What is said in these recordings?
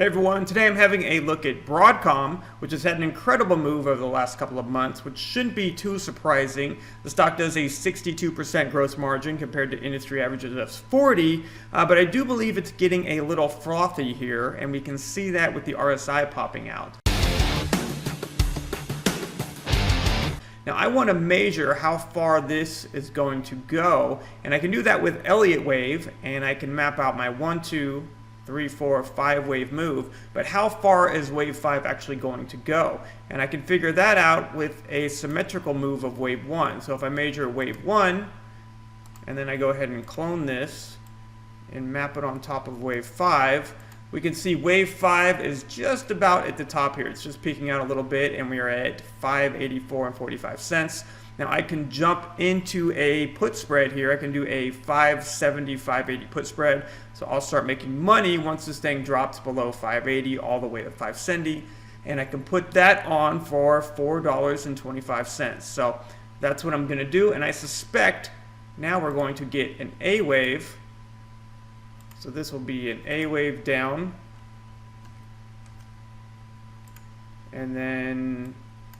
Hey everyone, today I'm having a look at Broadcom, which has had an incredible move over the last couple of months, which shouldn't be too surprising. The stock does a 62% gross margin compared to industry averages of 40, but I do believe it's getting a little frothy here, and we can see that with the RSI popping out. Now I want to measure how far this is going to go, and I can do that with Elliott wave, and I can map out my 1, 2, 3, 4, 5 wave move, but how far is wave 5 actually going to go? And I can figure that out with a symmetrical move of wave 1. So if I measure wave 1, and then I go ahead and clone this and map it on top of wave 5, we can see wave 5 is just about at the top here. It's just peeking out a little bit, and we are at 5.84 and 45 cents. Now I can jump into a put spread here. I can do a 570, 580 put spread. So I'll start making money once this thing drops below 580 all the way to 570. And I can put that on for $4.25. So that's what I'm going to do. And I suspect now we're going to get an A wave. So this will be an A wave down. And then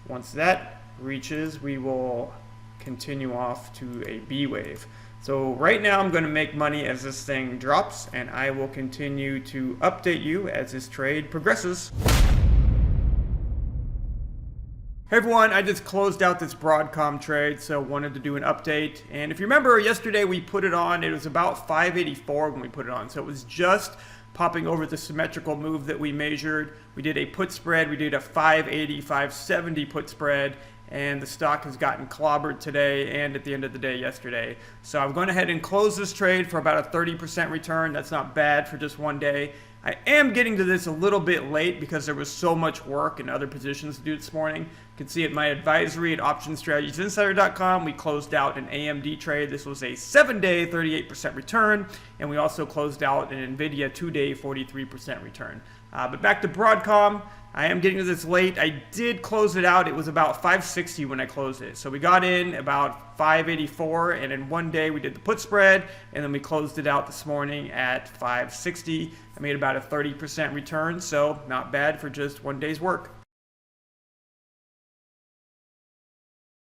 once that reaches, we will continue off to a B wave. So right now I'm going to make money as this thing drops, and I will continue to update you as this trade progresses. Hey everyone, I just closed out this Broadcom trade, so wanted to do an update. And if you remember yesterday we put it on, it was about 584 when we put it on, so it was just popping over the symmetrical move that we measured. We did a put spread, we did a 580, 570 put spread, and the stock has gotten clobbered today and at the end of the day yesterday. So I'm going ahead and close this trade for about a 30% return. That's not bad for just one day. I am getting to this a little bit late because there was so much work and other positions to do this morning. You can see at my advisory at optionstrategiesinsider.com, we closed out an AMD trade. This was a 7-day 38% return, and we also closed out an NVIDIA 2-day 43% return. But back to Broadcom, I am getting to this late. I did close it out. It was about 560 when I closed it. So we got in about 584, and in one day we did the put spread, and then we closed it out this morning at 560. I made about a 30% return, so not bad for just one day's work.